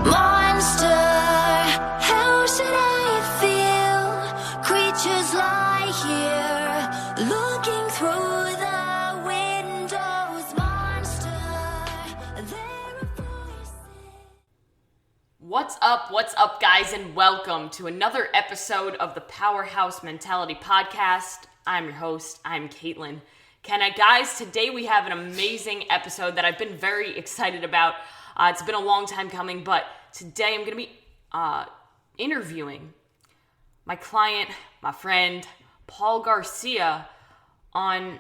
Monster, how should I feel? Creatures lie here, looking through the windows. Monster, there are voices. What's up, guys, and welcome to another episode of the Powerhouse Mentality Podcast. I'm your host, I'm Caitlin. Guys, today we have an amazing episode that I've been very excited about. It's been a long time coming, but today I'm going to be interviewing my client, my friend, Paul Garcia, on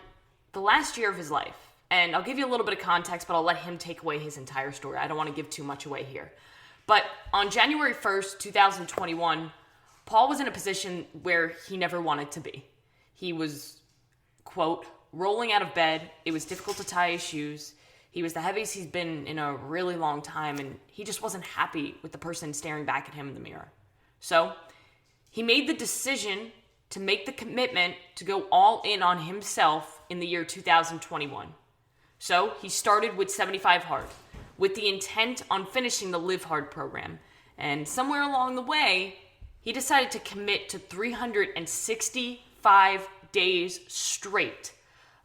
the last year of his life. And I'll give you a little bit of context, but I'll let him take away his entire story. I don't want to give too much away here. But on January 1st, 2021, Paul was in a position where he never wanted to be. He was, quote, rolling out of bed. It was difficult to tie his shoes. He was the heaviest he's been in a really long time, and he just wasn't happy with the person staring back at him in the mirror. So he made the decision to make the commitment to go all in on himself in the year 2021. So he started with 75 Hard, with the intent on finishing the Live Hard program. And somewhere along the way, he decided to commit to 365 days straight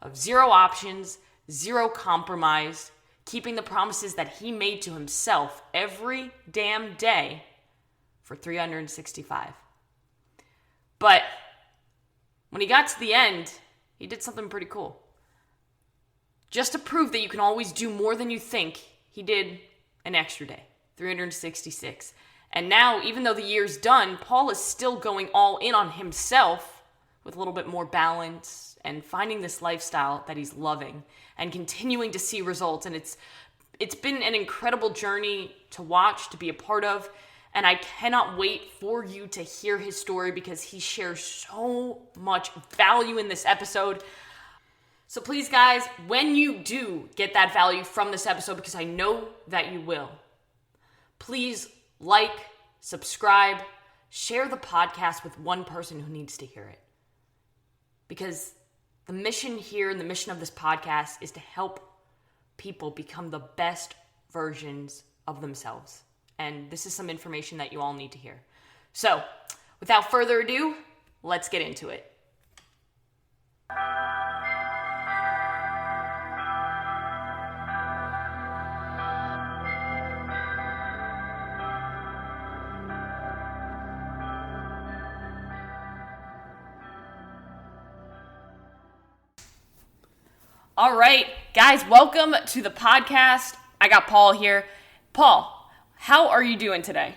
of zero options, zero compromise, keeping the promises that he made to himself every damn day for 365. But when he got to the end, he did something pretty cool. Just to prove that you can always do more than you think, he did an extra day, 366. And now, even though the year's done, Paul is still going all in on himself with a little bit more balance and finding this lifestyle that he's loving and continuing to see results. And it's been an incredible journey to watch, to be a part of. And I cannot wait for you to hear his story because he shares so much value in this episode. So please, guys, when you do get that value from this episode, because I know that you will, please like, subscribe, share the podcast with one person who needs to hear it. Because the mission here and the mission of this podcast is to help people become the best versions of themselves. And this is some information that you all need to hear. So, without further ado, let's get into it. All right, guys, welcome to the podcast. I got Paul here. Paul, how are you doing today?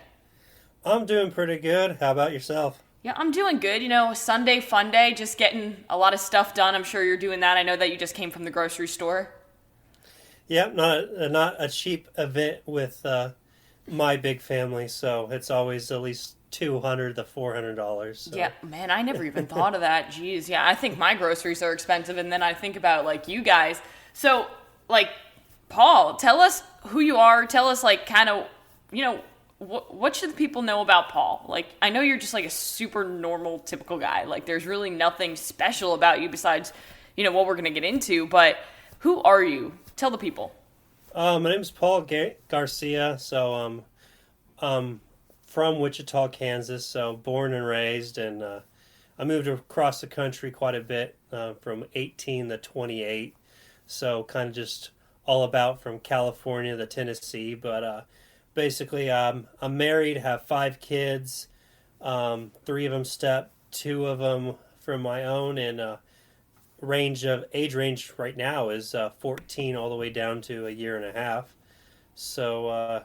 I'm doing pretty good. How about yourself? Yeah, I'm doing good. You know, Sunday fun day, just getting a lot of stuff done. I'm sure you're doing that. I know that you just came from the grocery store. Yep, not a cheap event with my big family, so it's always at least $200 to $400. So. Yeah, man, I never even thought of that. Jeez, yeah, I think my groceries are expensive, and then I think about, like, you guys. So, like, Paul, tell us who you are. Tell us, like, kind of, you know, what should the people know about Paul? Like, I know you're just, like, a super normal, typical guy. Like, there's really nothing special about you besides, you know, what we're going to get into. But who are you? Tell the people. My name is Paul Garcia, so from Wichita, Kansas, so born and raised, and I moved across the country quite a bit from 18 to 28, so kind of just all about from California to Tennessee, but basically I'm married, have 5 kids, 3 of them step, 2 of them from my own, and age range right now is 14 all the way down to a year and a half, so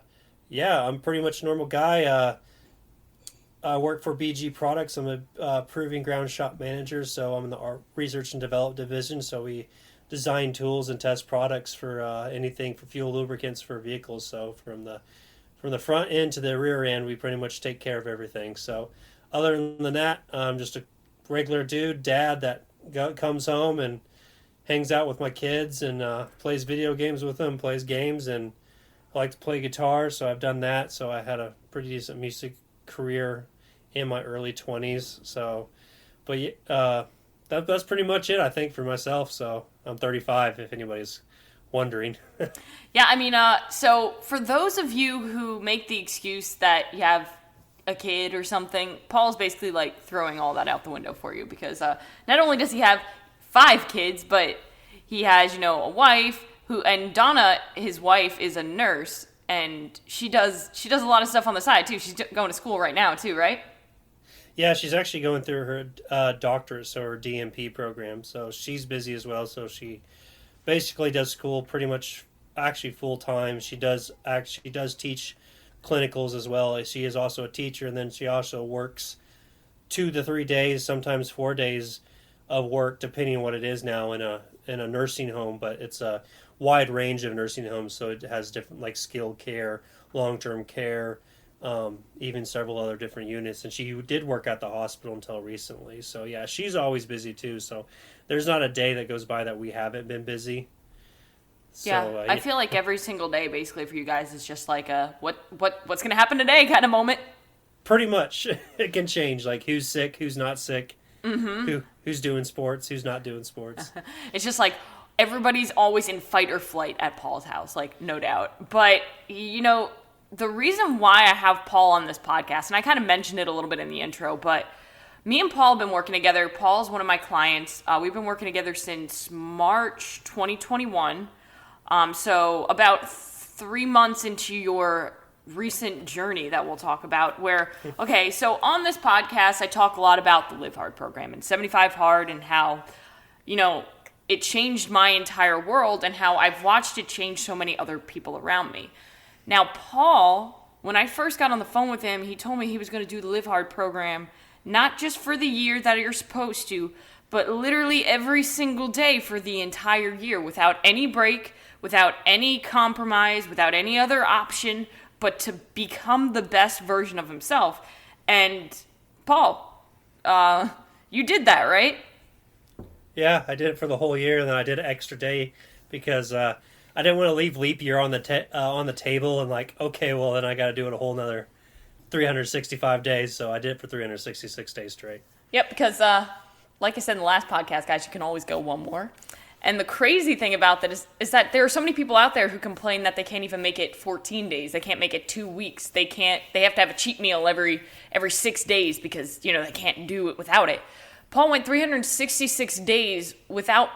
yeah, I'm pretty much a normal guy. I work for BG Products. I'm a proving ground shop manager, so I'm in the research and development division. So we design tools and test products for anything for fuel lubricants for vehicles. So from the front end to the rear end, we pretty much take care of everything. So other than that, I'm just a regular dude, dad that comes home and hangs out with my kids and plays video games with them, plays games, and I like to play guitar, so I've done that. So I had a pretty decent music career in my early 20s. So, but that's pretty much it, I think, for myself. So I'm 35, if anybody's wondering. Yeah, I mean, so for those of you who make the excuse that you have a kid or something, Paul's basically like throwing all that out the window for you because not only does he have 5 kids, but he has, a wife and Donna, his wife, is a nurse, and she does a lot of stuff on the side too. She's going to school right now too, right? Yeah, she's actually going through her doctorate, so her DMP program. So she's busy as well. So she basically does school pretty much actually full time. She does teach clinicals as well. She is also a teacher, and then she also works 2 to 3 days, sometimes 4 days of work, depending on what it is now in a nursing home. But it's a wide range of nursing homes, so it has different like skilled care, long term care, even several other different units. And she did work at the hospital until recently. So yeah, she's always busy too. So there's not a day that goes by that we haven't been busy. Yeah, So, I feel like every single day, basically, for you guys is just like a what's gonna happen today kind of moment. pretty much it can change. Like who's sick, who's not sick, who's doing sports, who's not doing sports. It's just like everybody's always in fight or flight at Paul's house, like no doubt. But the reason why I have Paul on this podcast, and I kind of mentioned it a little bit in the intro, but me and Paul have been working together. Paul's one of my clients. We've been working together since March 2021. So about 3 months into your recent journey that we'll talk about okay, so on this podcast, I talk a lot about the Live Hard program and 75 Hard and how, it changed my entire world and how I've watched it change so many other people around me. Now, Paul, when I first got on the phone with him, he told me he was going to do the Live Hard program, not just for the year that you're supposed to, but literally every single day for the entire year without any break, without any compromise, without any other option, but to become the best version of himself. And Paul, you did that, right? Yeah, I did it for the whole year, and then I did an extra day because I didn't want to leave leap year on the table and like, okay, well then I got to do it a whole nother 365 days. So I did it for 366 days straight. Yep, because like I said in the last podcast, guys, you can always go one more. And the crazy thing about that is that there are so many people out there who complain that they can't even make it 14 days. They can't make it 2 weeks. They have to have a cheat meal every 6 days because, they can't do it without it. Paul went 366 days without,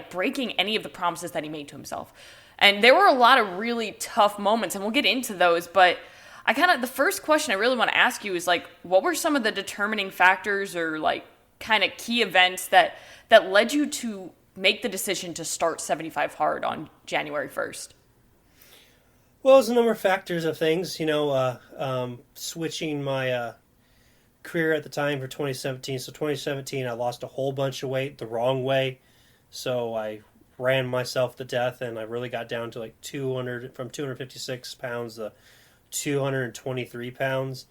breaking any of the promises that he made to himself. And there were a lot of really tough moments, and we'll get into those, but the first question I really want to ask you is, what were some of the determining factors or, kind of key events that led you to make the decision to start 75 Hard on January 1st? Well, there's a number of factors of things, switching my career at the time for 2017. So 2017, I lost a whole bunch of weight the wrong way. So I ran myself to death, and I really got down to like 256 pounds to 223 pounds.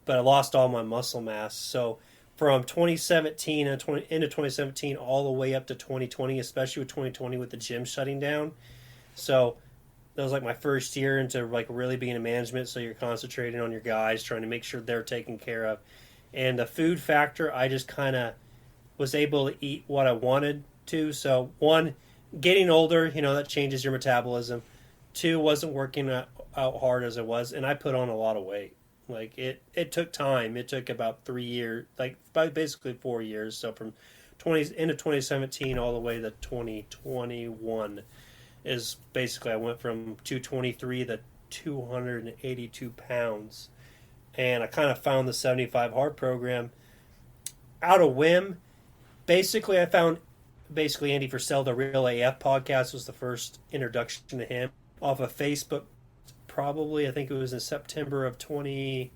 But I lost all my muscle mass. So from 2017 into 2017 all the way up to 2020, especially with 2020 with the gym shutting down. So that was like my first year into like really being in management. So you're concentrating on your guys, trying to make sure they're taken care of. And the food factor, I just kind of was able to eat what I wanted to. So one, getting older, that changes your metabolism. Two, wasn't working out hard as I was, and I put on a lot of weight. Like it took time. It took about 3 years, basically 4 years. So from into 2017 all the way to 2021 is basically I went from 223 to 282 pounds. And I kind of found the 75 Hard program out of whim. Basically, I found Andy Purcell, the Real AF podcast was the first introduction to him off of Facebook. Probably, I think it was in September of 2019.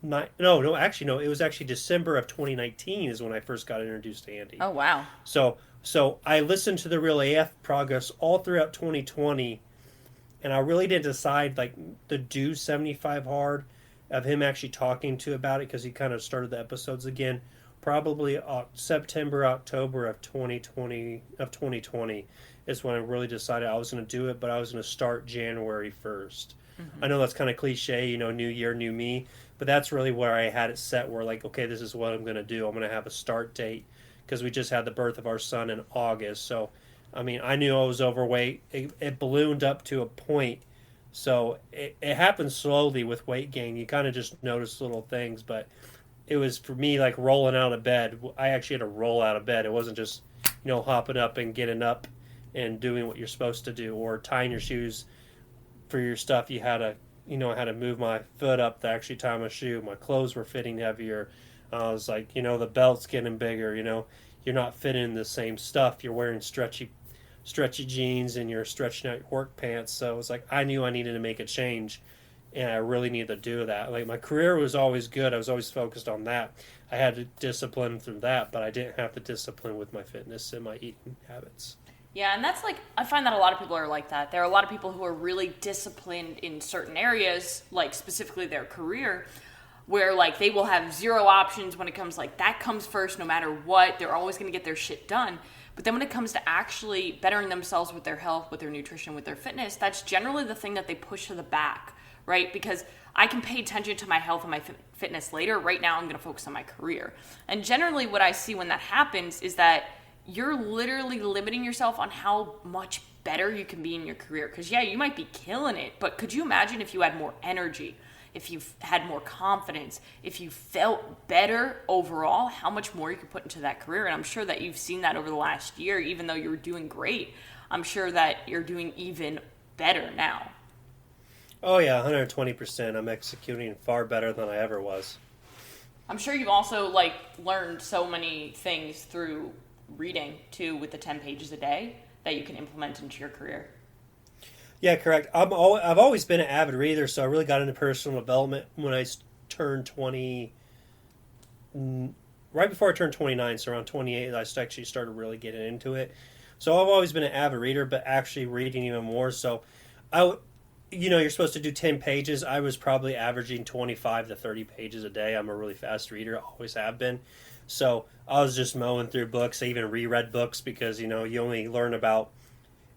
No, it was actually December of 2019 is when I first got introduced to Andy. Oh, wow. So I listened to the Real AF progress all throughout 2020, and I really didn't decide to do 75 Hard of him actually talking to about it because he kind of started the episodes again. Probably September, October of 2020 is when I really decided I was going to do it, but I was going to start January 1st. Mm-hmm. I know that's kind of cliche, new year, new me, but that's really where I had it set where okay, this is what I'm going to do. I'm going to have a start date because we just had the birth of our son in August. So I mean, I knew I was overweight. It ballooned up to a point. So it happens slowly with weight gain. You kind of just notice little things, but it was for me like rolling out of bed. I actually had to roll out of bed. It wasn't just, hopping up and getting up and doing what you're supposed to do, or tying your shoes for your stuff. You had to, I had to move my foot up to actually tie my shoe. My clothes were fitting heavier. I was like, the belt's getting bigger. You're not fitting the same stuff. You're wearing stretchy jeans and you're stretching out your work pants. So it was like I knew I needed to make a change, and I really needed to do that. Like my career was always good. I was always focused on that. I had to discipline through that, but I didn't have the discipline with my fitness and my eating habits. Yeah, and that's like, I find that a lot of people are like that. There are a lot of people who are really disciplined in certain areas, like specifically their career, where like they will have zero options when it comes like that comes first no matter what. They're always going to get their shit done. But then when it comes to actually bettering themselves with their health, with their nutrition, with their fitness, that's generally the thing that they push to the back, right? Because I can pay attention to my health and my fitness later. Right now, I'm going to focus on my career. And generally what I see when that happens is that you're literally limiting yourself on how much better you can be in your career. Because, yeah, you might be killing it, but could you imagine if you had more energy, if you had more confidence, if you felt better overall, how much more you could put into that career? And I'm sure that you've seen that over the last year. Even though you were doing great, I'm sure that you're doing even better now. Oh, yeah, 120%. I'm executing far better than I ever was. I'm sure you've also, like, learned so many things through reading, too, with the 10 pages a day that you can implement into your career. Yeah, correct. I've always been an avid reader, so I really got into personal development when I turned 20, right before I turned 29, so around 28, I actually started really getting into it. So I've always been an avid reader, but actually reading even more. So you're supposed to do 10 pages. I was probably averaging 25 to 30 pages a day. I'm a really fast reader, always have been. So I was just mowing through books. I even reread books because, you only learn about,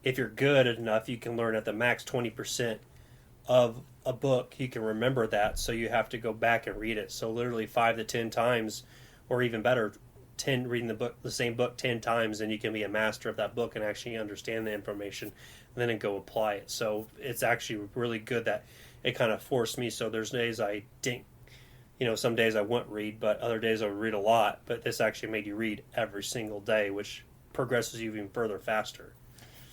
if you're good enough, you can learn at the max 20% of a book. You can remember that, so you have to go back and read it. So literally 5 to 10 times, or even better, reading the same book 10 times, and you can be a master of that book and actually understand the information, and then go apply it. So it's actually really good that it kind of forced me. So there's days I didn't, some days I wouldn't read, but other days I would read a lot. But this actually made you read every single day, which progresses you even further faster.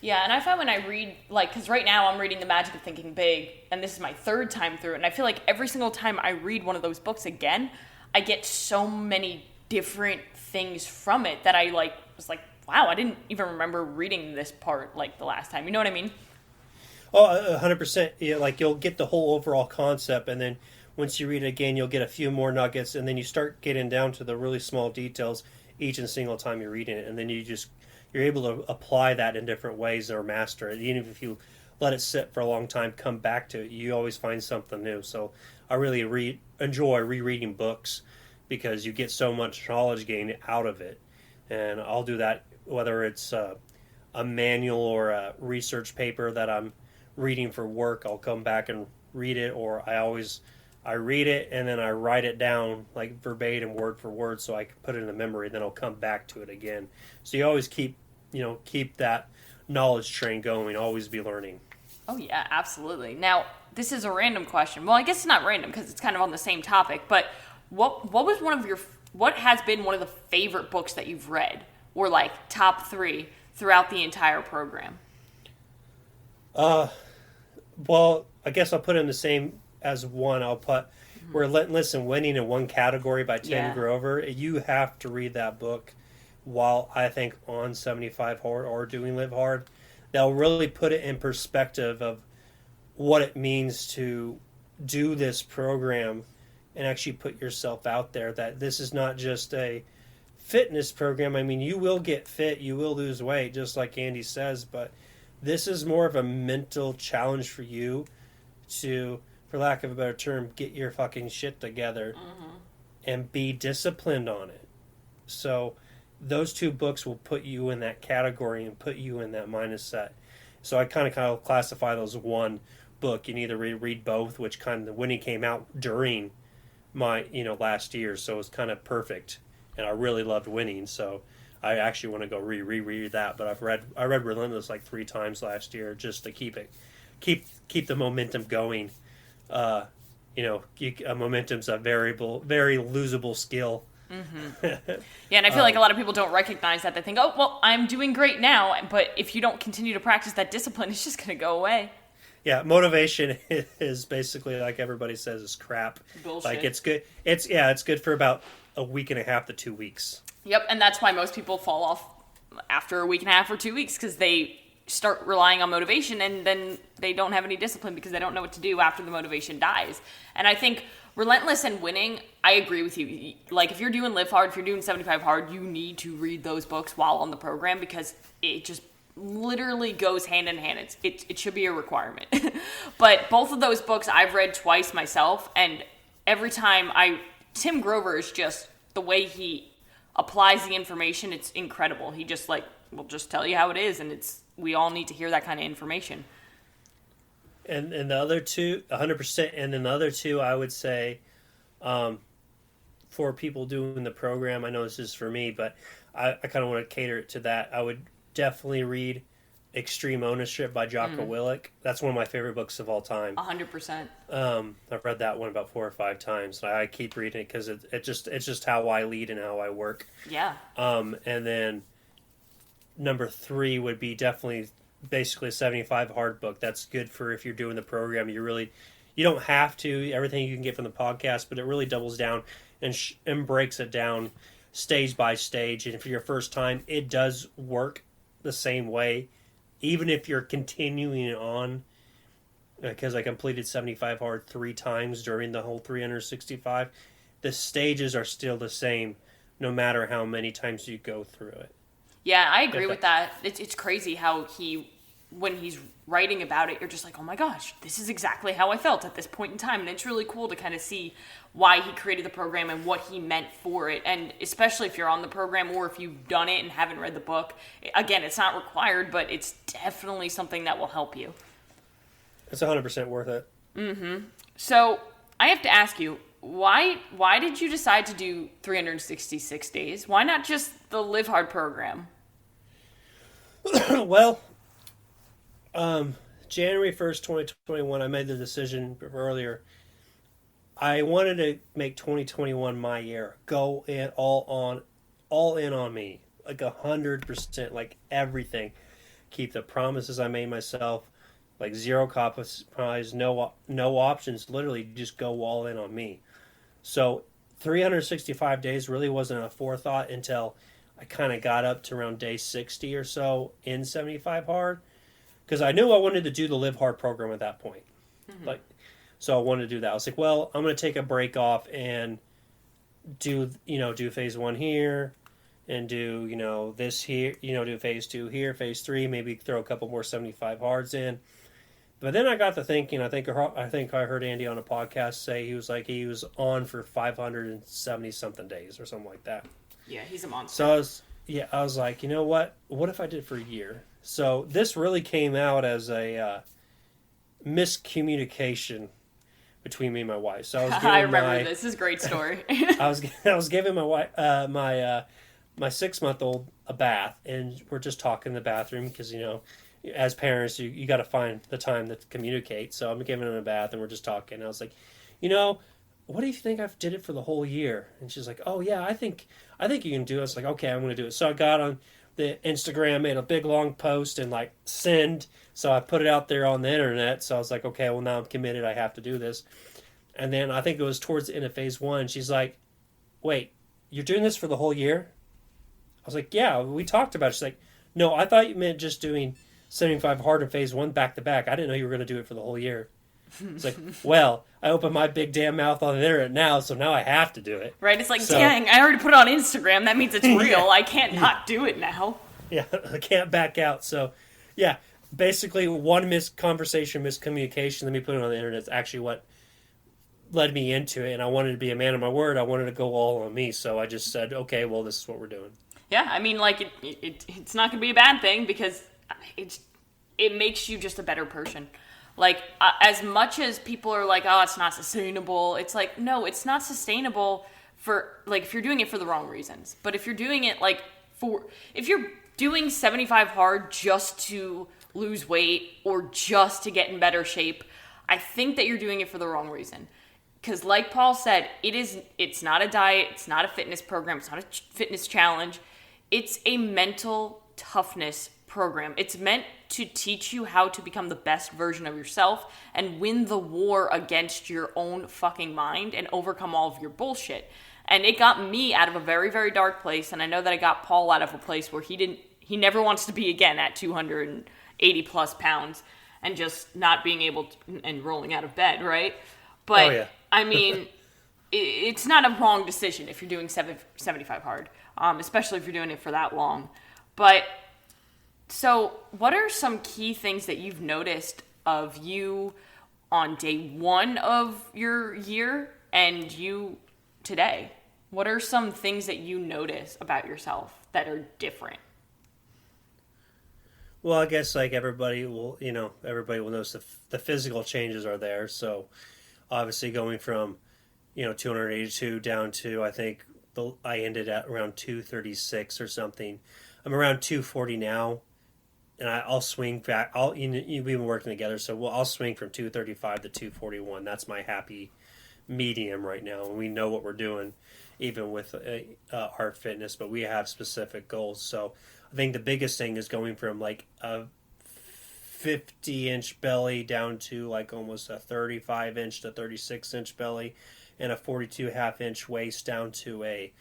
Yeah, and I find when I read, like, because right now I'm reading The Magic of Thinking Big, and this is my third time through it, and I feel like every single time I read one of those books again, I get so many different things from it that I, was like, wow, I didn't even remember reading this part, the last time. You know what I mean? Oh, 100%. Yeah, you'll get the whole overall concept, and then once you read it again, you'll get a few more nuggets, and then you start getting down to the really small details each and single time you're reading it, and then you're able to apply that in different ways or master it. Even if you let it sit for a long time, come back to it, you always find something new. So I really enjoy rereading books because you get so much knowledge gain out of it. And I'll do that whether it's a manual or a research paper that I'm reading for work. I'll come back and read it, or I read it and then I write it down verbatim, word for word, so I can put it in the memory. Then I'll come back to it again. So you always keep that knowledge train going, always be learning. Oh, yeah, absolutely. Now, this is a random question. Well, I guess it's not random because it's kind of on the same topic, but what has been one of the favorite books that you've read, or top 3 throughout the entire program? Well, I guess I'll put it in the same as one. I'll put Winning in One Category by Tim Grover. You have to read that book while I think on 75 Hard or doing Live Hard. They'll really put it in perspective of what it means to do this program and actually put yourself out there, that this is not just a fitness program. I mean, you will get fit, you will lose weight, just like Andy says, but this is more of a mental challenge for you to, for lack of a better term, get your fucking shit together and be disciplined on it. So those two books will put you in that category and put you in that mindset. So I kind of classify those as one book. You need to read both, which Winning came out during my last year, so it was kind of perfect. And I really loved Winning, so I actually want to go reread that. But I read Relentless like 3 times last year just to keep the momentum going. Momentum's a very losable skill. Yeah, and I feel like a lot of people don't recognize that. They think, oh, well, I'm doing great now, but if you don't continue to practice that discipline, it's just going to go away. Yeah, motivation is basically, like everybody says, is crap. Bullshit. Like, it's good. It's good for about a week and a half to 2 weeks. Yep, and that's why most people fall off after a week and a half or 2 weeks, because they start relying on motivation and then they don't have any discipline because they don't know what to do after the motivation dies. And I think Relentless and Winning, I agree with you. Like, if you're doing Live Hard, if you're doing 75 Hard, you need to read those books while on the program because it just literally goes hand in hand. It should be a requirement. But both of those books I've read twice myself, and every time Tim Grover is just, the way he applies the information, it's incredible. He just will just tell you how it is, and we all need to hear that kind of information. And the other two, 100%. And then the other two, I would say, for people doing the program, I know this is for me, but I kind of want to cater it to that. I would definitely read Extreme Ownership by Jocko Willink. That's one of my favorite books of all time. 100%. I've read that one about 4 or 5 times. I keep reading it because it's just how I lead and how I work. Yeah. And then number 3 would be definitely basically a 75 hard book. That's good for if you're doing the program. You don't have to everything you can get from the podcast, but it really doubles down and breaks it down stage by stage. And for your first time, it does work the same way, even if you're continuing on. Because I completed 75 hard 3 times during the whole 365, the stages are still the same, no matter how many times you go through it. Yeah, I agree with that. It's crazy how when he's writing about it, you're just like, oh my gosh, this is exactly how I felt at this point in time. And it's really cool to kind of see why he created the program and what he meant for it. And especially if you're on the program or if you've done it and haven't read the book, again, it's not required, but it's definitely something that will help you. It's 100% worth it. Mm-hmm. So I have to ask you, why did you decide to do 366 days? Why not just the Live Hard program? Well, January 1st, 2021, I made the decision earlier. I wanted to make 2021 my year. Go in all in on me. Like 100%, like everything. Keep the promises I made myself. Like 0 compromise, no options. Literally just go all in on me. So 365 days really wasn't a forethought until I kind of got up to around day 60 or so in 75 hard. Because I knew I wanted to do the Live Hard program at that point. Mm-hmm. So I wanted to do that. I was like, well, I'm going to take a break off and do phase 1 here and do, this here, do phase 2 here, phase 3, maybe throw a couple more 75 hards in. But then I got to thinking, I think I heard Andy on a podcast say he was on for 570 something days or something like that. Yeah, he's a monster. So I was like, you know what? What if I did it for a year? So this really came out as a miscommunication between me and my wife. So I was I remember this. This is a great story. I was giving my wife my 6-month-old a bath, and we're just talking in the bathroom because as parents you got to find the time to communicate. So I'm giving him a bath, and we're just talking. And I was like, what do you think I did it for the whole year? And she's like, oh yeah, I think you can do it. I was like, okay, I'm going to do it. So I got on the Instagram, made a big long post and send. So I put it out there on the internet. So I was like, okay, well now I'm committed. I have to do this. And then I think it was towards the end of phase 1. She's like, wait, you're doing this for the whole year? I was like, yeah, we talked about it. She's like, no, I thought you meant just doing 75 hard in phase 1 back to back. I didn't know you were going to do it for the whole year. It's like, well, I opened my big damn mouth on the internet now, so now I have to do it. Right? It's like, dang, I already put it on Instagram. That means it's real. Yeah. I can't not do it now. Yeah, I can't back out. So, yeah, basically one miscommunication, let me put it on the internet, is actually what led me into it. And I wanted to be a man of my word. I wanted to go all on me. So I just said, okay, well, this is what we're doing. Yeah, I mean, it's not going to be a bad thing because it makes you just a better person. As much as people are like, oh, it's not sustainable, it's no, it's not sustainable for, if you're doing it for the wrong reasons. But if you're doing it, if you're doing 75 hard just to lose weight or just to get in better shape, I think that you're doing it for the wrong reason. Because like Paul said, it's not a diet, it's not a fitness program, it's not a fitness challenge. It's a mental toughness program. It's meant to teach you how to become the best version of yourself and win the war against your own fucking mind and overcome all of your bullshit. And it got me out of a very, very dark place, and I know that I got Paul out of a place where he never wants to be again at 280 plus pounds and just not being able to, and rolling out of bed, right? But, oh, yeah. I mean, it's not a wrong decision if you're doing 75 hard, especially if you're doing it for that long. But, so, what are some key things that you've noticed of you on day one of your year and you today? What are some things that you notice about yourself that are different? Well, I guess like everybody will notice the physical changes are there. So obviously going from, 282 down to, I think I ended at around 236 or something. I'm around 240 now, and I'll swing back. We've been working together, so I'll swing from 235 to 241. That's my happy medium right now, and we know what we're doing, even with Art Fitness, but we have specific goals. So I think the biggest thing is going from like a 50-inch belly down to like almost a 35-inch to 36-inch belly, and a 42.5-inch waist down to a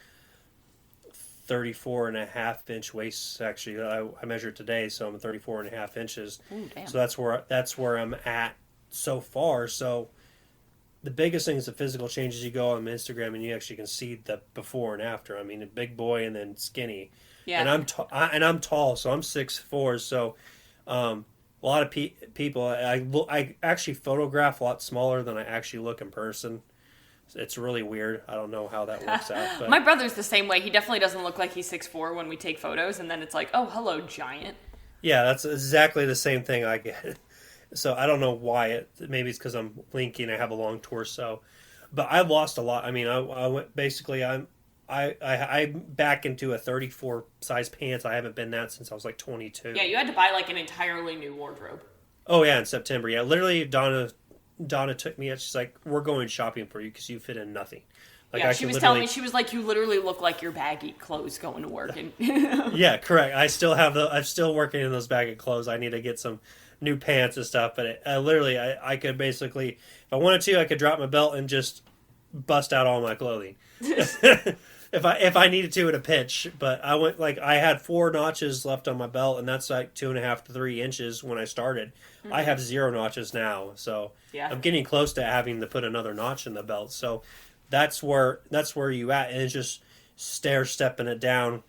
34.5-inch waist. Actually, I measured today, so I'm 34.5 inches. Ooh, damn. So that's where I'm at so far. So the biggest thing is the physical changes. You go on Instagram and you actually can see the before and after. I mean, a big boy and then skinny. Yeah. And I'm tall, so I'm 6'4". So a lot of people, I actually photograph a lot smaller than I actually look in person. It's really weird. I don't know how that works out. But my brother's the same way. He definitely doesn't look like he's 6'4" when we take photos, and then it's like, oh, hello, giant. Yeah, that's exactly the same thing I get. So I don't know why. Maybe it's because I'm linky and I have a long torso. But I've lost a lot. I mean, I went basically. I'm back into a 34 size pants. I haven't been that since I was like 22. Yeah, you had to buy like an entirely new wardrobe. Oh yeah, in September. Yeah, literally Donna took me out. She's like, "We're going shopping for you because you fit in nothing." Like, yeah, she was telling me, she was like, "You literally look like your baggy clothes going to work." And yeah, correct. I'm still working in those baggy clothes. I need to get some new pants and stuff. But I could basically, if I wanted to, I could drop my belt and just bust out all my clothing. if I needed to at a pinch. But I had 4 notches left on my belt, and that's like 2.5 to 3 inches when I started. Mm-hmm. I have 0 notches now, so yeah. I'm getting close to having to put another notch in the belt. So that's where you at, and it's just stepping it down.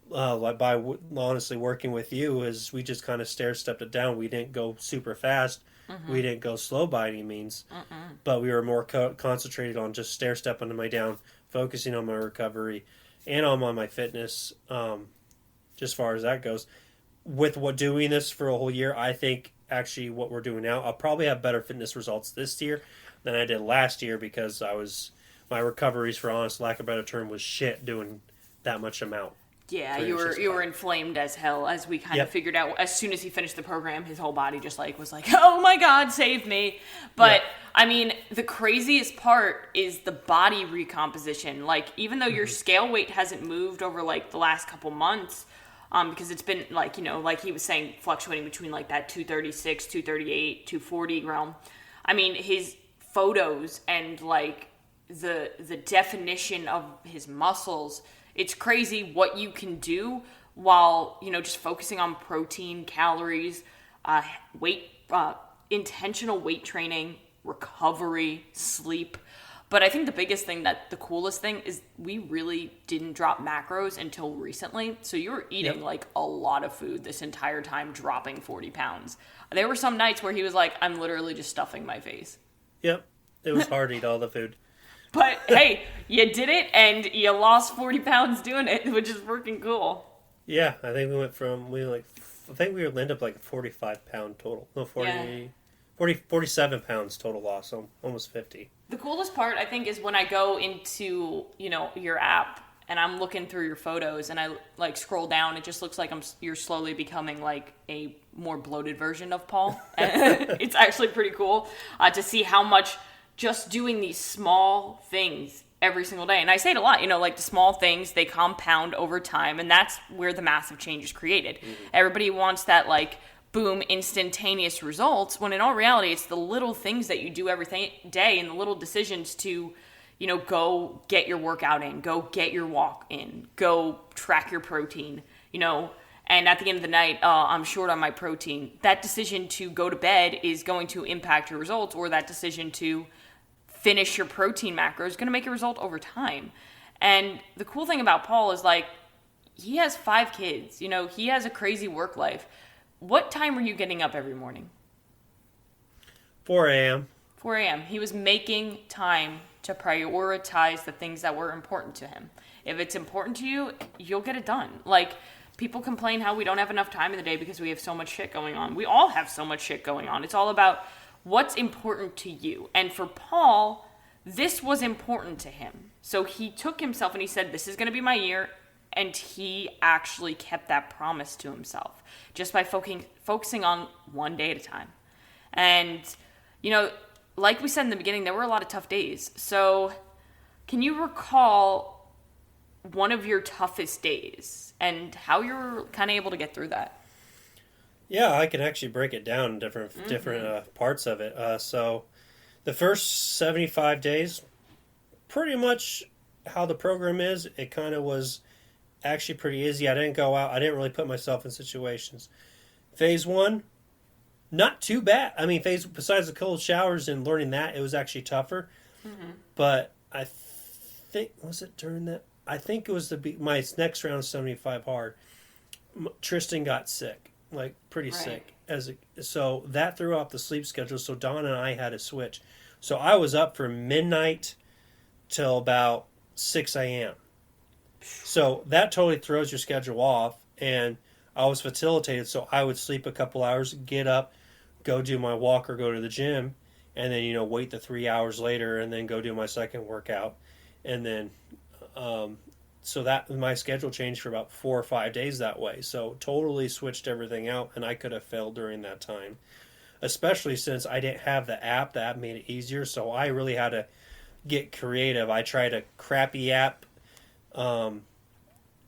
By honestly working with you, is we just kind of stepped it down. We didn't go super fast. Mm-hmm. We didn't go slow by any means. Mm-mm. But we were more concentrated on just stepping my down, focusing on my recovery, and on my fitness. Just far as that goes, with doing this for a whole year, I think actually what we're doing now, I'll probably have better fitness results this year than I did last year, because my recoveries, for honest lack of a better term, was shit doing that much amount. Yeah, you were inflamed as hell, as we kind of figured out. As soon as he finished the program, his whole body just was like, oh my God, save me. But, I mean, the craziest part is the body recomposition. Like, even though your scale weight hasn't moved over, like, the last couple months, because it's been, like, like he was saying, fluctuating between, like, that 236, 238, 240 realm. I mean, his photos and, like, the definition of his muscles, it's crazy what you can do while, just focusing on protein, calories, intentional weight training, recovery, sleep. But I think the biggest thing, the coolest thing, is we really didn't drop macros until recently. So you were eating like a lot of food this entire time, dropping 40 pounds. There were some nights where he was like, I'm literally just stuffing my face. Yep. It was hard to eat all the food. But, hey, you did it, and you lost 40 pounds doing it, which is freaking cool. Yeah, I think we ended up like a 45-pound total. No, 47 pounds total loss, so almost 50. The coolest part, I think, is when I go into, your app, and I'm looking through your photos, and I like scroll down. It just looks like you're slowly becoming like a more bloated version of Paul. And it's actually pretty cool to see how much just doing these small things every single day. And I say it a lot, like the small things, they compound over time, and that's where the massive change is created. Mm-hmm. Everybody wants that like boom, instantaneous results, when in all reality, it's the little things that you do every day and the little decisions to, go get your workout in, go get your walk in, go track your protein, and at the end of the night, I'm short on my protein. That decision to go to bed is going to impact your results, or that decision to finish your protein macro is going to make a result over time. And the cool thing about Paul is like, he has 5 kids, he has a crazy work life. What time were you getting up every morning? 4 a.m. 4 a.m. He was making time to prioritize the things that were important to him. If it's important to you, you'll get it done. Like, people complain how we don't have enough time in the day because we have so much shit going on. We all have so much shit going on. It's all about what's important to you. And for Paul, this was important to him. So he took himself and he said, this is going to be my year. And he actually kept that promise to himself just by focusing on one day at a time. And, like we said in the beginning, there were a lot of tough days. So can you recall one of your toughest days and how you were kind of able to get through that? Yeah, I can actually break it down in different parts of it. So the first 75 days, pretty much how the program is, it kind of was actually pretty easy. I didn't go out. I didn't really put myself in situations. Phase 1, not too bad. I mean, besides the cold showers and learning that, it was actually tougher. Mm-hmm. But I think, was it during that? I think it was my next round, 75 hard. Tristan got sick, like pretty sick. So that threw off the sleep schedule. So Dawn and I had to switch. So I was up from midnight till about 6 a.m. So that totally throws your schedule off, and I was facilitated, so I would sleep a couple hours, get up, go do my walk or go to the gym, and then, wait the 3 hours later and then go do my second workout. And then, so that my schedule changed for about 4 or 5 days that way. So totally switched everything out, and I could have failed during that time, especially since I didn't have the app. The app made it easier, so I really had to get creative. I tried a crappy app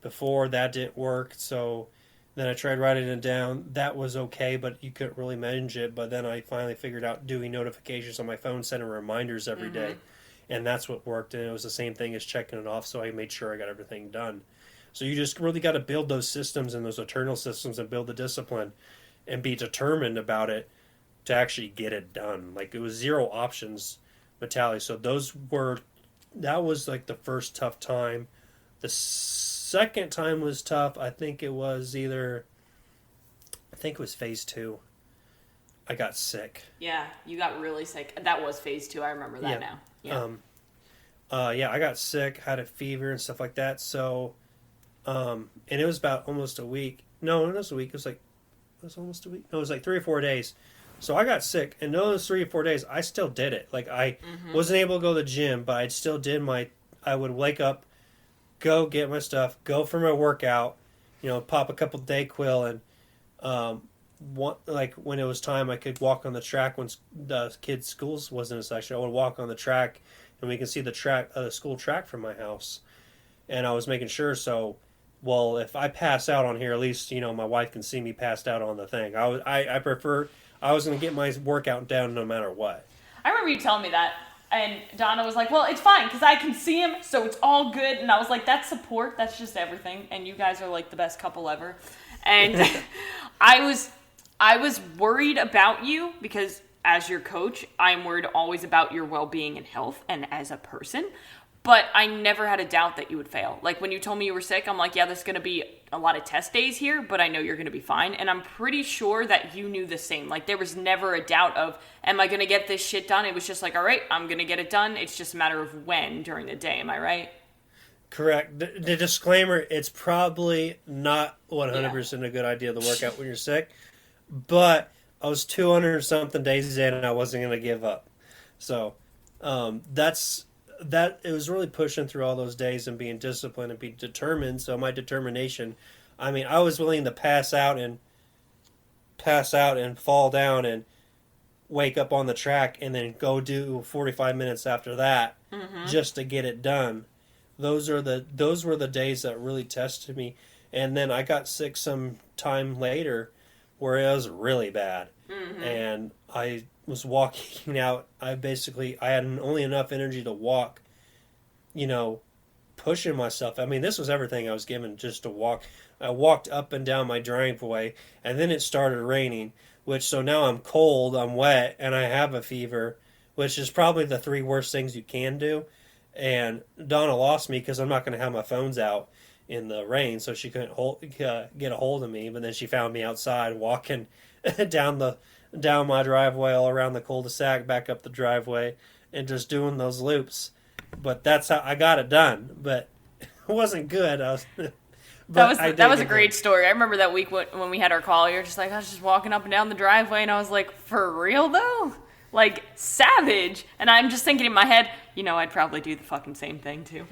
before, that didn't work, so then I tried writing it down. That was okay, but you couldn't really manage it. But then I finally figured out doing notifications on my phone, sending reminders every day, and that's what worked. And it was the same thing as checking it off, so I made sure I got everything done. So you just really got to build those systems and those internal systems and build the discipline and be determined about it to actually get it done. Like, it was 0 options mentality. So that was like the first tough time. The second time was tough. I think it was phase 2. I got sick. Yeah, you got really sick. That was phase 2. I remember that now. Yeah. I got sick, had a fever and stuff like that. So, and it was about almost a week. No, it was a week. It was almost a week. No, it was like 3 or 4 days. So I got sick, and those 3 or 4 days, I still did it. Like, I wasn't able to go to the gym, but I still did I would wake up, go get my stuff, go for my workout, pop a couple Dayquil, and when it was time, I could walk on the track when the kids' schools wasn't in session. I would walk on the track, and we can see the school track from my house. And I was making sure, so, well, if I pass out on here, at least, my wife can see me passed out on the thing. I was going to get my workout down no matter what. I remember you telling me that. And Donna was like, well, it's fine because I can see him, so it's all good. And I was like, that's support. That's just everything. And you guys are like the best couple ever. And I was worried about you because as your coach, I'm worried always about your well-being and health and as a person. But I never had a doubt that you would fail. Like, when you told me you were sick, I'm like, yeah, there's going to be a lot of test days here, but I know you're going to be fine. And I'm pretty sure that you knew the same. Like, there was never a doubt of, am I going to get this shit done? It was just like, all right, I'm going to get it done. It's just a matter of when during the day. Am I right? Correct. The disclaimer, it's probably not 100% a good idea to work out when you're sick. But I was 200 something days in, and I wasn't going to give up. So, that's that it was really pushing through all those days and being disciplined and being determined. So my determination, I mean, I was willing to pass out and fall down and wake up on the track and then go do 45 minutes after that just to get it done. Those were the days that really tested me. And then I got sick some time later where it was really bad. And I was walking out. I had only enough energy to walk, pushing myself. I mean, this was everything I was given just to walk. I walked up and down my driveway, and then it started raining, so now I'm cold, I'm wet, and I have a fever, which is probably the three worst things you can do. And Donna lost me because I'm not going to have my phones out in the rain, so she couldn't get a hold of me. But then she found me outside walking down my driveway, all around the cul-de-sac, back up the driveway, and just doing those loops. But that's how I got it done. But it wasn't good. That was a great story. I remember that week when we had our call. You're just like, I was just walking up and down the driveway, and I was like, for real though? Like, savage. And I'm just thinking in my head, I'd probably do the fucking same thing too.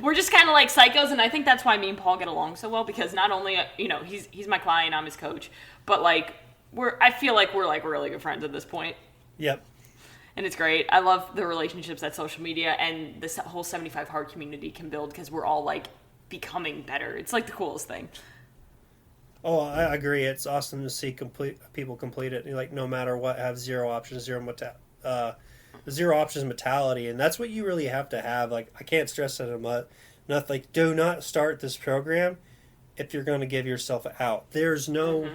We're just kind of like psychos, and I think that's why me and Paul get along so well, because not only, he's my client, I'm his coach, but like, I feel like we're like really good friends at this point. Yep. And it's great. I love the relationships that social media and this whole 75 Hard community can build, because we're all like becoming better. It's like the coolest thing. Oh, I agree. It's awesome to see people complete it. Like, no matter what, have zero options mentality, and that's what you really have to have. Like, I can't stress that enough. Like, do not start this program if you're going to give yourself out. There's no.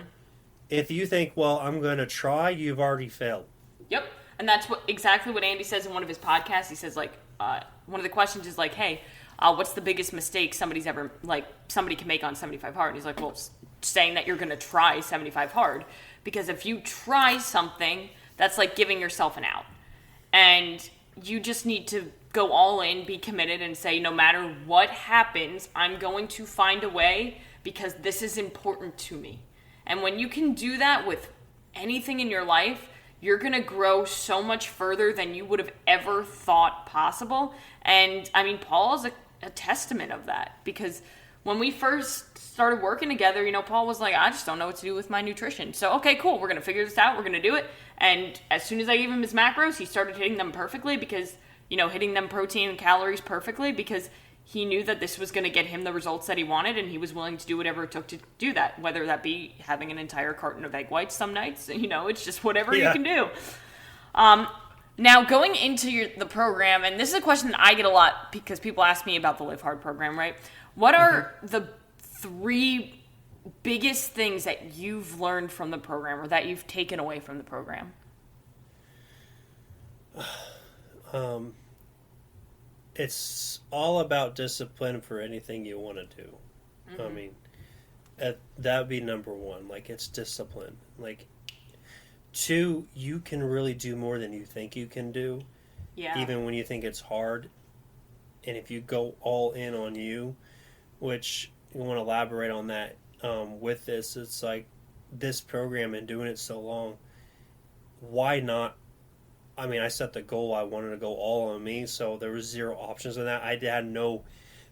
If you think, well, I'm going to try, you've already failed. Yep, and that's exactly what Andy says in one of his podcasts. He says, like, one of the questions is like, hey, what's the biggest mistake somebody can make on 75 Hard? And he's like, well, saying that you're going to try 75 Hard, because if you try something, that's like giving yourself an out, and you just need to go all in, be committed, and say, no matter what happens, I'm going to find a way, because this is important to me. And when you can do that with anything in your life, you're going to grow so much further than you would have ever thought possible. And I mean, Paul is a testament of that, because when we first started working together, Paul was like, I just don't know what to do with my nutrition. So, okay, cool. We're going to figure this out. We're going to do it. And as soon as I gave him his macros, he started hitting them perfectly, because, hitting them protein and calories perfectly, because he knew that this was going to get him the results that he wanted, and he was willing to do whatever it took to do that, whether that be having an entire carton of egg whites some nights. It's just whatever you can do. Now, going into the program, and this is a question that I get a lot because people ask me about the Live Hard program, right? What are the 3 biggest things that you've learned from the program, or that you've taken away from the program? It's all about discipline for anything you want to do. I mean, that would be number 1. Like, it's discipline. Like, 2, you can really do more than you think you can do. Yeah. Even when you think it's hard. And if you go all in on you, which you want to elaborate on that with this, it's like this program and doing it so long, why not? I mean, I set the goal. I wanted to go all on me, so there was 0 options in that.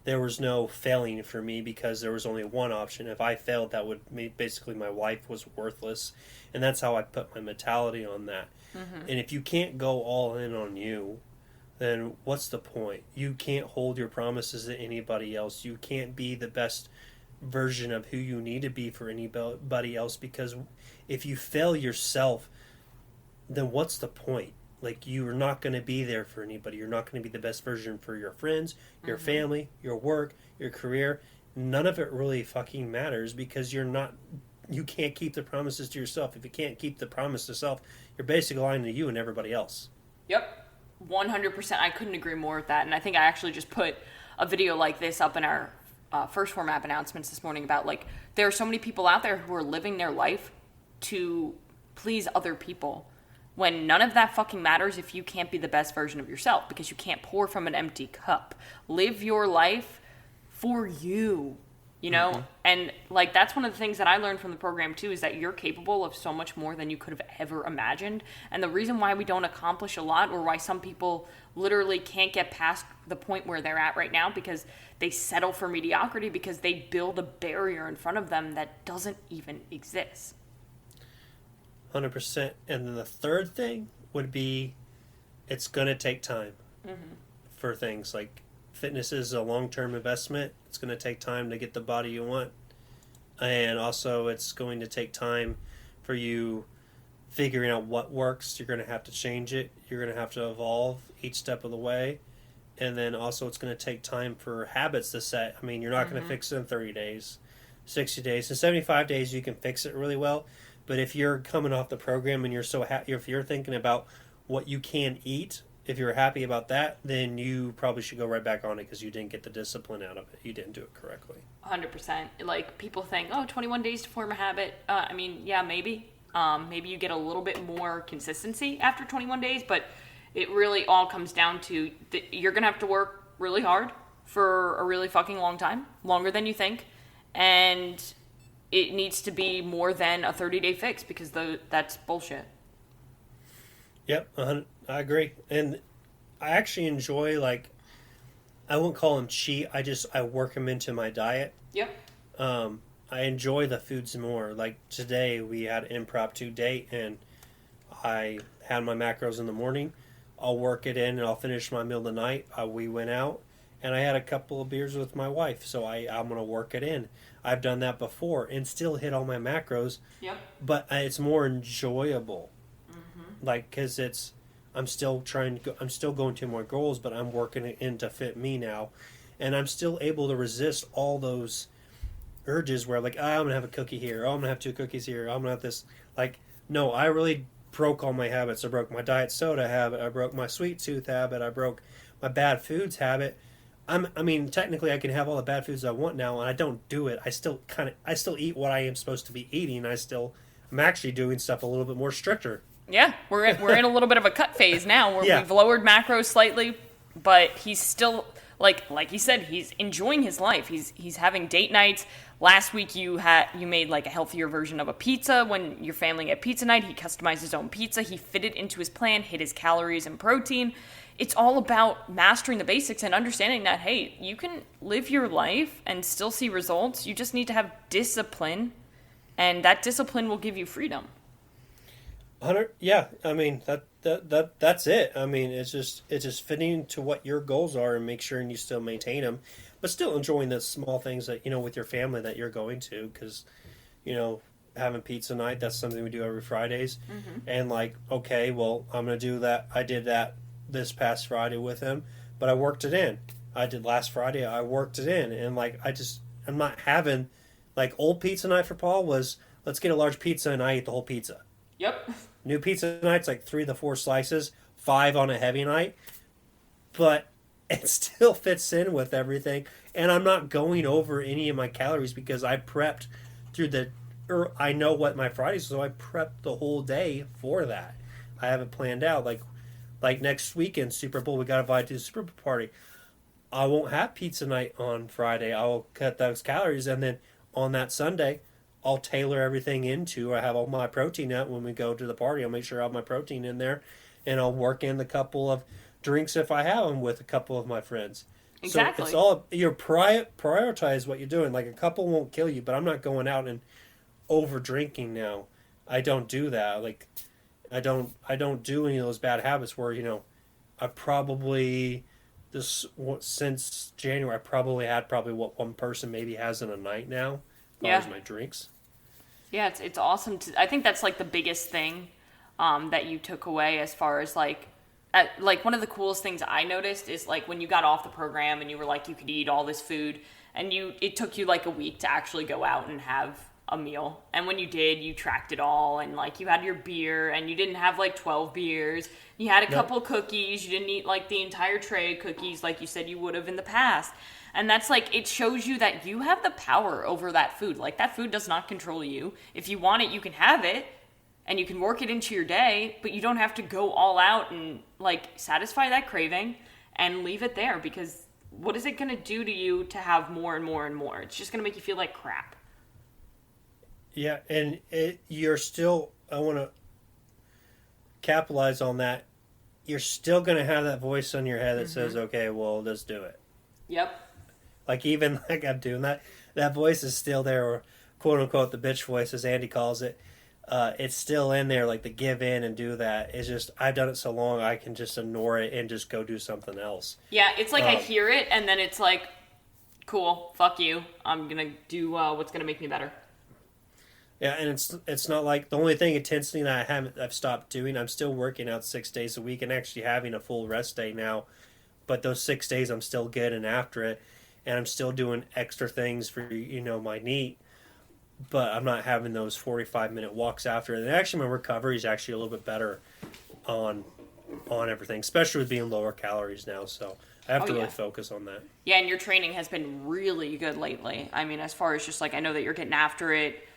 There was no failing for me, because there was only one option. If I failed, that would mean basically my life was worthless, and that's how I put my mentality on that. And if you can't go all in on you, then what's the point? You can't hold your promises to anybody else. You can't be the best version of who you need to be for anybody else, because if you fail yourself, then what's the point? Like, you're not going to be there for anybody. You're not going to be the best version for your friends, your family, your work, your career. None of it really fucking matters, because you can't keep the promises to yourself. If you can't keep the promise to self, you're basically lying to you and everybody else. Yep. 100%. I couldn't agree more with that. And I think I actually just put a video like this up in our First Form app announcements this morning about, like, there are so many people out there who are living their life to please other people, when none of that fucking matters if you can't be the best version of yourself, because you can't pour from an empty cup. Live your life for you. you know? And like, that's one of the things that I learned from the program too, is that you're capable of so much more than you could have ever imagined. And the reason why we don't accomplish a lot, or why some people literally can't get past the point where they're at right now, because they settle for mediocrity, because they build a barrier in front of them that doesn't even exist. 100%. And then the third thing would be, it's going to take time for things like fitness is a long-term investment. It's going to take time to get the body you want. And also it's going to take time for you figuring out what works. You're going to have to change it. You're going to have to evolve each step of the way. And then also it's going to take time for habits to set. I mean, you're not going to fix it in 30 days, 60 days. In 75 days, you can fix it really well. But if you're coming off the program and you're so if you're thinking about what you can eat, if you're happy about that, then you probably should go right back on it, because you didn't get the discipline out of it. You didn't do it correctly. 100%. Like, people think, 21 days to form a habit. I mean, yeah, maybe. Maybe you get a little bit more consistency after 21 days, but it really all comes down to you're going to have to work really hard for a really fucking long time, longer than you think. And it needs to be more than a 30-day fix, because that's bullshit. Yep, I agree. And I actually enjoy, like, I wouldn't call them cheat. I work them into my diet. Yep. I enjoy the foods more. Like today, we had an impromptu date, and I had my macros in the morning. I'll work it in, and I'll finish my meal tonight. We went out, and I had a couple of beers with my wife, so I'm going to work it in. I've done that before and still hit all my macros. Yep. But it's more enjoyable. Like, because I'm still going to my goals, but I'm working it in to fit me now. And I'm still able to resist all those urges where, like, I'm going to have a cookie here. I'm going to have 2 cookies here. I'm going to have this. Like, no, I really broke all my habits. I broke my diet soda habit. I broke my sweet tooth habit. I broke my bad foods habit. I mean, technically, I can have all the bad foods I want now, and I don't do it. I still eat what I am supposed to be eating. I'm actually doing stuff a little bit more stricter. Yeah, we're in a little bit of a cut phase now, where we've lowered macros slightly, but he's still, like he said, he's enjoying his life. He's having date nights. Last week you made like a healthier version of a pizza when your family had pizza night. He customized his own pizza. He fit it into his plan, hit his calories and protein. It's all about mastering the basics and understanding that, hey, you can live your life and still see results. You just need to have discipline, and that discipline will give you freedom. 100, yeah. I mean, that's it. I mean, it's just fitting to what your goals are and make sure you still maintain them, but still enjoying the small things that, with your family that you're going to, because, having pizza night, that's something we do every Fridays. And like, okay, well, I'm going to do that. I did that this past Friday with him, but I worked it in. I did last Friday. I worked it in, and like, I'm not having, like, old pizza night for Paul was, let's get a large pizza and I eat the whole pizza. Yep. New pizza night's like 3 to 4 slices, 5 on a heavy night, but it still fits in with everything. And I'm not going over any of my calories because I prepped I know what my Fridays, so I prepped the whole day for that. I have it planned out. Like next weekend, Super Bowl, we got invited to the Super Bowl party. I won't have pizza night on Friday. I will cut those calories, and then on that Sunday, I'll tailor everything into. I have all my protein out when we go to the party. I'll make sure I have my protein in there, and I'll work in the couple of drinks if I have them with a couple of my friends. Exactly. So it's all you prioritize what you're doing. Like, a couple won't kill you, but I'm not going out and over drinking now. I don't do that. Like, I don't do any of those bad habits where I probably since January I probably had what one person maybe has in a night now. As my drinks. Yeah, it's awesome. I think that's like the biggest thing that you took away as far as like one of the coolest things I noticed is like when you got off the program and you were like you could eat all this food and it took you like a week to actually go out and have a meal. And when you did, you tracked it all and like you had your beer and you didn't have like 12 beers. You had a couple cookies. You didn't eat like the entire tray of cookies like you said you would have in the past. And that's like, it shows you that you have the power over that food. Like, that food does not control you. If you want it, you can have it, and you can work it into your day, but you don't have to go all out and, like, satisfy that craving and leave it there. Because what is it going to do to you to have more and more and more? It's just going to make you feel like crap. Yeah, and you're still, I want to capitalize on that. You're still going to have that voice in your head that says, okay, well, let's do it. Yep. Like, even like I'm doing that, that voice is still there, or quote unquote the bitch voice, as Andy calls it. It's still in there, like the give in and do that. It's just, I've done it so long, I can just ignore it and just go do something else. Yeah, it's like I hear it, and then it's like, cool, fuck you. I'm going to do what's going to make me better. Yeah, and it's not like the only thing intensely that I've stopped doing. I'm still working out 6 days a week and actually having a full rest day now. But those 6 days, I'm still getting after it, and I'm still doing extra things for my knee. But I'm not having those 45-minute walks after it. And actually, my recovery is actually a little bit better on everything, especially with being lower calories now. So I have to really focus on that. Yeah, and your training has been really good lately. I mean, as far as just like, I know that you're getting after it.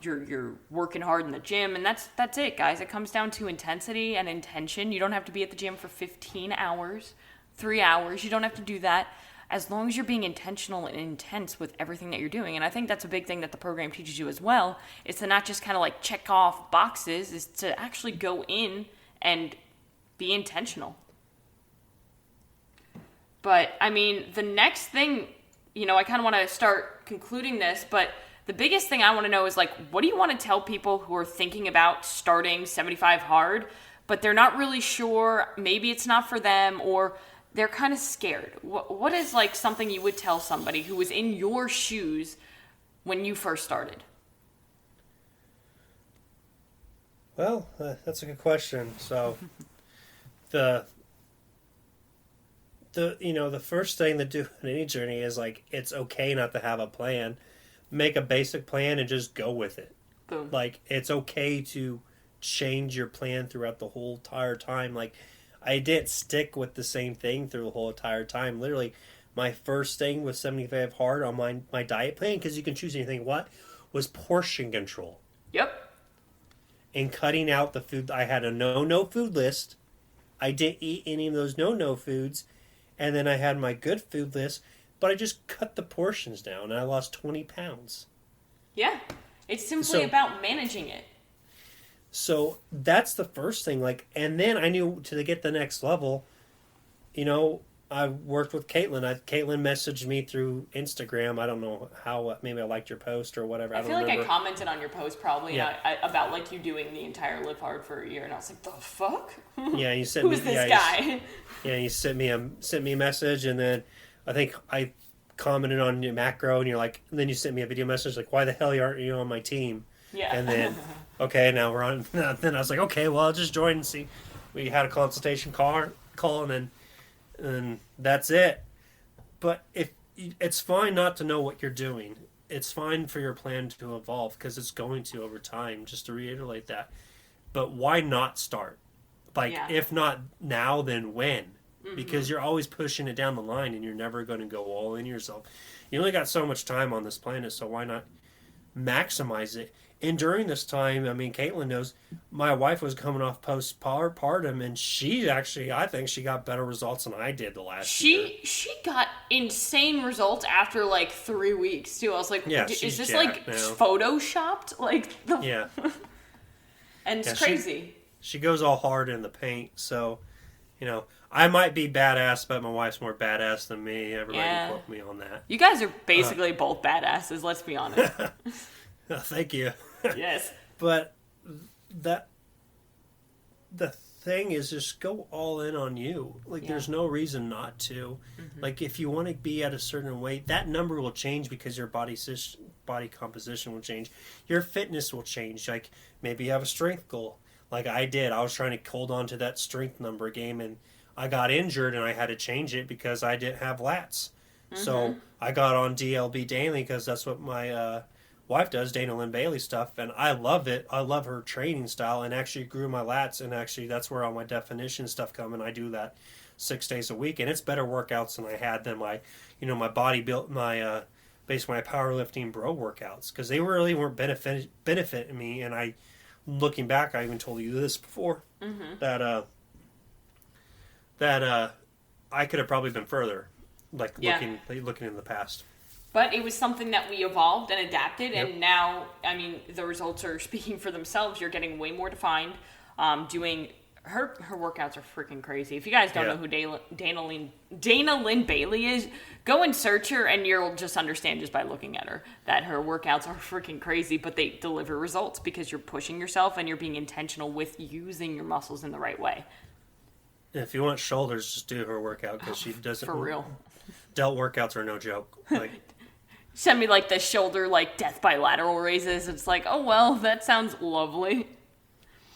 You're working hard in the gym, and that's it, guys. It comes down to intensity and intention. You don't have to be at the gym for 15 hours, 3 hours. You don't have to do that. As long as you're being intentional and intense with everything that you're doing. And I think that's a big thing that the program teaches you as well, is to not just kind of like check off boxes, is to actually go in and be intentional. But, I mean, the next thing, I kind of want to start concluding this, but the biggest thing I want to know is, like, what do you want to tell people who are thinking about starting 75 hard, but they're not really sure, maybe it's not for them, or they're kind of scared? What is, like, something you would tell somebody who was in your shoes when you first started? Well, that's a good question. So, the first thing to do in any journey is, like, it's okay not to have a plan. Make a basic plan and just go with it. Boom. Like, it's okay to change your plan throughout the whole entire time. Like, I didn't stick with the same thing through the whole entire time. Literally, my first thing with 75 hard on my diet plan, because you can choose anything, was portion control. Yep. And cutting out the food. I had a no food list. I didn't eat any of those no foods. And then I had my good food list. But I just cut the portions down, and I lost 20 pounds. Yeah. It's simply about managing it. So that's the first thing. Like, and then I knew to get the next level, I worked with Caitlin. Caitlin messaged me through Instagram. I don't know how. Maybe I liked your post or whatever. I feel like I commented on your post probably about like you doing the entire Live Hard for a year, and I was like, the fuck? Yeah, you sent me. Who's this guy? You sent me a message, and then I think I commented on your macro, and then you sent me a video message like, why the hell aren't you on my team? Yeah. And then, okay, now we're on. Then I was like, okay, well, I'll just join and see. We had a consultation call, and that's it. But it's fine not to know what you're doing. It's fine for your plan to evolve, because it's going to over time, just to reiterate that. But why not start? Like, if not now, then when? Mm-hmm. Because you're always pushing it down the line, and you're never going to go all in yourself. You only got so much time on this planet, so why not maximize it? And during this time, I mean, Caitlin knows, my wife was coming off postpartum, and she actually, I think she got better results than I did the last year. She got insane results after like 3 weeks too. I was like, is this like photoshopped? Yeah. And it's crazy. She goes all hard in the paint, so, I might be badass, but my wife's more badass than me. Everybody quote me on that. You guys are basically both badasses, let's be honest. Thank you. Yes. But the thing is, just go all in on you. Like, there's no reason not to. Mm-hmm. Like, if you want to be at a certain weight, that number will change because your body composition will change. Your fitness will change. Like, maybe you have a strength goal. Like I did. I was trying to hold on to that strength number game, and I got injured, and I had to change it because I didn't have lats. Mm-hmm. So I got on DLB daily because that's what my wife does, Dana Lynn Bailey stuff, and I love it. I love her training style, and actually grew my lats, and actually that's where all my definition stuff come, and I do that 6 days a week, and it's better workouts than I had than my body built, my based my powerlifting bro workouts, because they really weren't benefiting me. And I, looking back, I even told you this before, that I could have probably been further. like Yeah. looking in the past. But it was something that we evolved and adapted, Yep. and now, I mean, the results are speaking for themselves. You're getting way more defined. Doing her workouts are freaking crazy. If you guys don't Yeah. know who Dana Lynn Bailey is, go and search her, and you'll just understand just by looking at her that her workouts are freaking crazy. But they deliver results because you're pushing yourself and you're being intentional with using your muscles in the right way. If you want shoulders, just do her workout because she doesn't. For real. Delt workouts are no joke. Like, Send me like the shoulder like death by lateral raises. It's like, oh well, that sounds lovely.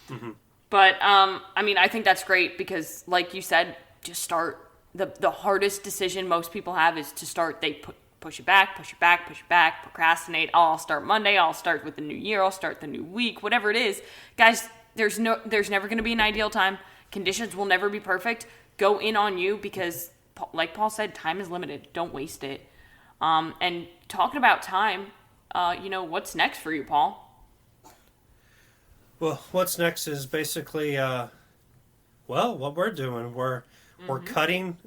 mm-hmm. But I mean, I think that's great because, like you said, just start. The hardest decision most people have is to start. They push it back, procrastinate. Oh, I'll start Monday. I'll start with the new year. I'll start the new week. Whatever it is, guys. There's never going to be an ideal time. Conditions will never be perfect. Go in on you because, like Paul said, time is limited. Don't waste it. And talking about time, what's next for you, Paul? well, what's next is basically, what we're doing. We're cutting,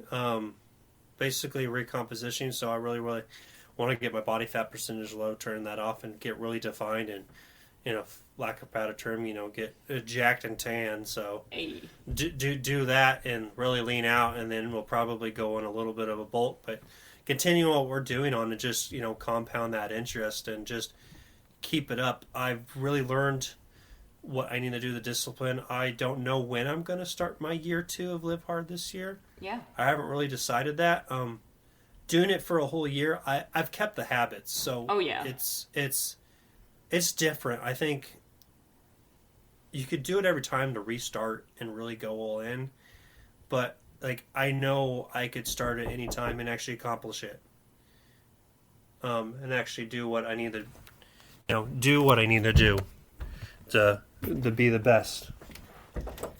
basically recompositioning. So I really, really want to get my body fat percentage low, turn that off, and get really defined and, lack of a better term, get jacked and tan. So Hey. do that and really lean out, and then we'll probably go on a little bit of a bulk, but continue what we're doing on and just compound that interest and just keep it up. I've really learned what I need to do, the discipline. I don't know when I'm going to start my year 2 of Live Hard this year. Yeah. I haven't really decided that. Doing it for a whole year, I've kept the habits, so Oh, yeah. it's different. I think you could do it every time to restart and really go all in, but like I know I could start at any time and actually accomplish it, and actually do what I need to, do what I need to do to be the best.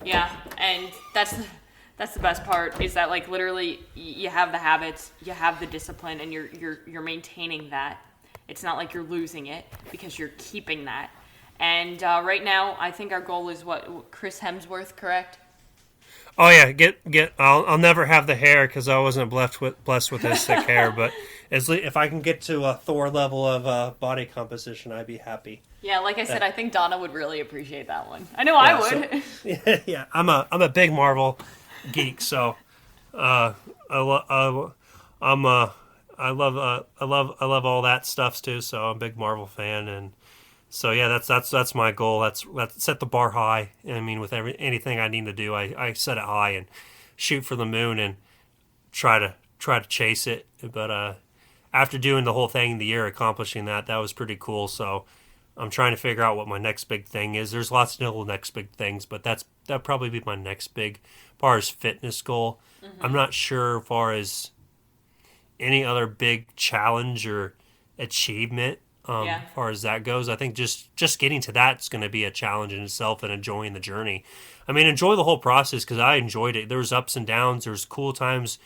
Yeah, and that's the best part is that like literally you have the habits, you have the discipline, and you're maintaining that. It's not like you're losing it because you're keeping that. And right now, I think our goal is what, Chris Hemsworth, correct? Oh yeah, I'll never have the hair because I wasn't blessed with his thick hair. But if I can get to a Thor level of body composition, I'd be happy. Yeah, like I said, I think Donna would really appreciate that one. I know I would. So, yeah, I'm a big Marvel geek, so I love all that stuff too. So I'm a big Marvel fan, and so yeah, that's my goal. That's set the bar high. I mean, with anything I need to do, I set it high and shoot for the moon and try to chase it. But after doing the whole thing, the year accomplishing that was pretty cool. So I'm trying to figure out what my next big thing is. There's lots of little next big things, but that'd probably be my next big, as far as fitness goal. Mm-hmm. I'm not sure as far as any other big challenge or achievement. As far as that goes, I think just getting to that's going to be a challenge in itself and enjoying the journey. I mean, enjoy the whole process because I enjoyed it. There was ups and downs. There was cool times,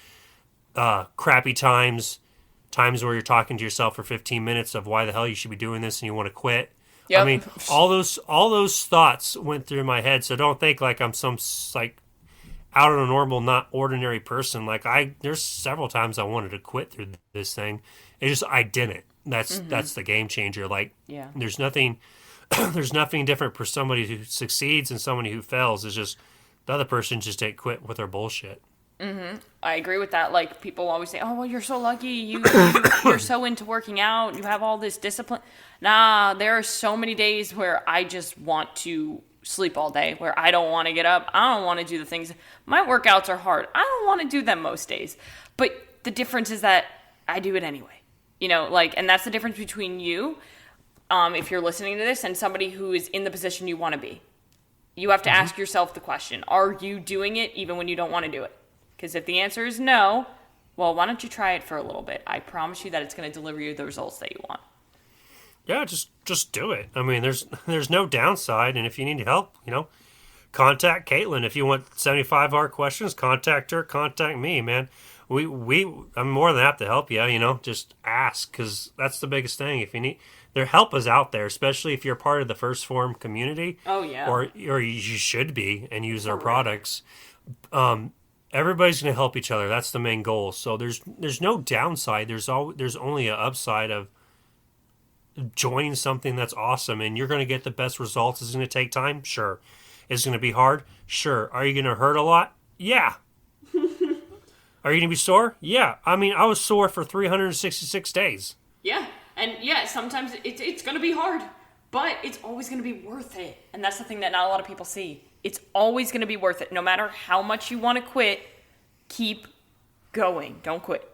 crappy times where you're talking to yourself for 15 minutes of why the hell you should be doing this and you want to quit. Yep. I mean, all those thoughts went through my head. So don't think like I'm some like out of a normal, not ordinary person. Like there's several times I wanted to quit through this thing. It's just I didn't. That's the game changer. Like, there's nothing different for somebody who succeeds and somebody who fails. It's just the other person just didn't quit with their bullshit. Mm-hmm. I agree with that. Like people always say, "Oh, well, you're so lucky. You're so into working out. You have all this discipline." Nah, there are so many days where I just want to sleep all day, where I don't want to get up. I don't want to do the things. My workouts are hard. I don't want to do them most days. But the difference is that I do it anyway. And that's the difference between you, if you're listening to this, and somebody who is in the position you want to be. You have to ask yourself the question, are you doing it even when you don't want to do it? Because if the answer is no, well, why don't you try it for a little bit? I promise you that it's going to deliver you the results that you want. Yeah, just do it. I mean, there's no downside, and if you need help, contact Caitlin. If you want 75 hard questions, contact her, contact me, man. I'm more than happy to help you, just ask, because that's the biggest thing. If you need, their help is out there, especially if you're part of the First Form community. Oh, yeah. Or you should be and use their products. everybody's going to help each other. That's the main goal. So there's no downside. There's only an upside of joining something that's awesome, and you're going to get the best results. Is it going to take time? Sure. Is it going to be hard? Sure. Are you going to hurt a lot? Yeah. Are you going to be sore? Yeah. I mean, I was sore for 366 days. Yeah. And yeah, sometimes it's going to be hard, but it's always going to be worth it. And that's the thing that not a lot of people see. It's always going to be worth it. No matter how much you want to quit, keep going. Don't quit.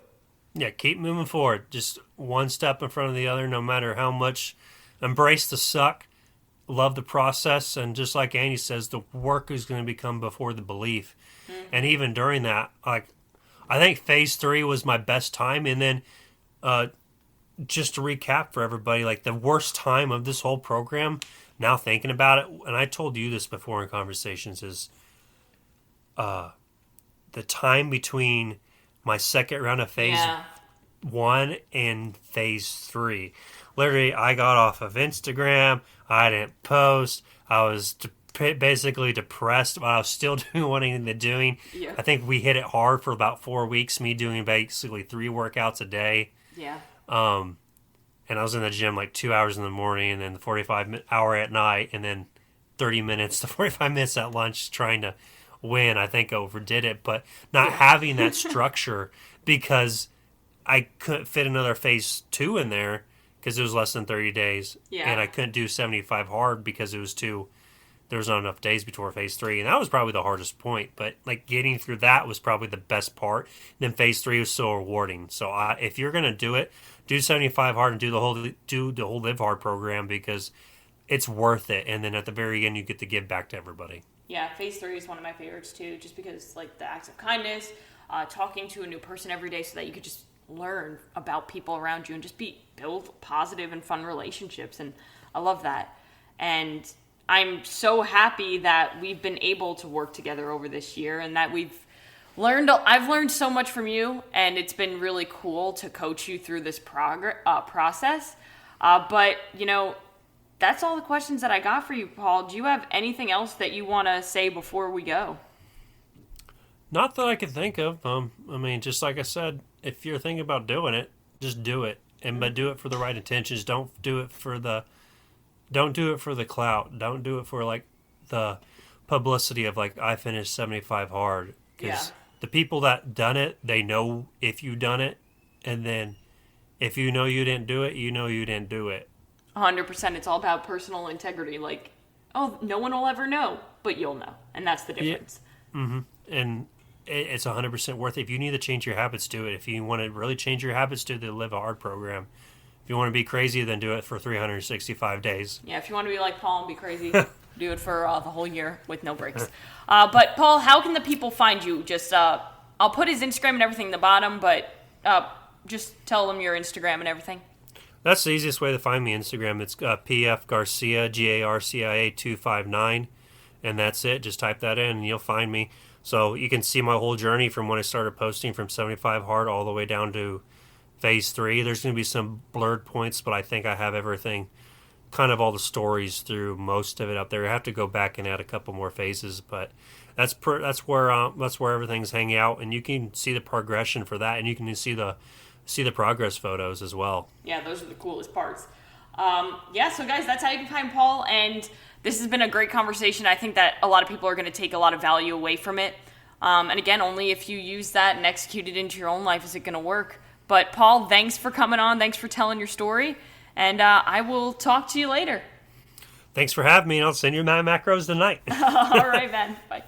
Yeah, keep moving forward. Just one step in front of the other, no matter how much. Embrace the suck. Love the process. And just like Andy says, the work is going to become before the belief. Mm-hmm. And even during that, like, I think phase 3 was my best time. And then just to recap for everybody, like the worst time of this whole program, now thinking about it, and I told you this before in conversations, is the time between my second round of phase 1 and phase 3. Literally, I got off of Instagram. I didn't post. I was basically depressed, but I was still doing what I needed doing. Yeah. I think we hit it hard for about 4 weeks, me doing basically 3 workouts a day. Yeah. And I was in the gym like 2 hours in the morning, and then the 45 hour at night, and then 30 minutes to 45 minutes at lunch trying to win. I think I overdid it, but not having that structure because I couldn't fit another phase 2 in there because it was less than 30 days. Yeah. And I couldn't do 75 hard because there was not enough days before phase 3. And that was probably the hardest point. But like getting through that was probably the best part. And then phase 3 was so rewarding. So if you're going to do it, do 75 hard and do the whole Live Hard program because it's worth it. And then at the very end, you get to give back to everybody. Yeah, phase 3 is one of my favorites too, just because like the acts of kindness, talking to a new person every day so that you could just learn about people around you and just build positive and fun relationships. And I love that. And I'm so happy that we've been able to work together over this year and that I've learned so much from you, and it's been really cool to coach you through this process. But, that's all the questions that I got for you, Paul. Do you have anything else that you want to say before we go? Not that I can think of. I mean, just like I said, if you're thinking about doing it, just do it. But do it for the right intentions. Don't do it for the clout. Don't do it for like the publicity of like I finished 75 hard. Because the people that done it, they know if you done it, and then if you know you didn't do it, you know you didn't do it. 100%. It's all about personal integrity. Like, no one will ever know, but you'll know, and that's the difference. Yeah. Mm-hmm. And it's 100% worth it. If you need to change your habits, do it. If you want to really change your habits, do the Live Hard program. If you want to be crazy, then do it for 365 days. Yeah, if you want to be like Paul and be crazy, do it for the whole year with no breaks. But Paul, how can the people find you? Just I'll put his Instagram and everything in the bottom, but just tell them your Instagram and everything. That's the easiest way to find me. Instagram. It's PF Garcia, Garcia 259, and that's it. Just type that in and you'll find me. So you can see my whole journey from when I started posting from 75 hard all the way down to phase 3. There's going to be some blurred points, but I think I have everything, kind of all the stories through most of it up there. I have to go back and add a couple more phases, but that's where everything's hanging out, and you can see the progression for that, and you can see the progress photos as well. Yeah, those are the coolest parts. So guys, that's how you can find Paul, and this has been a great conversation. I think that a lot of people are going to take a lot of value away from it. And again, only if you use that and execute it into your own life is it going to work. But Paul, thanks for coming on. Thanks for telling your story. And I will talk to you later. Thanks for having me, and I'll send you my macros tonight. All right, man. Bye.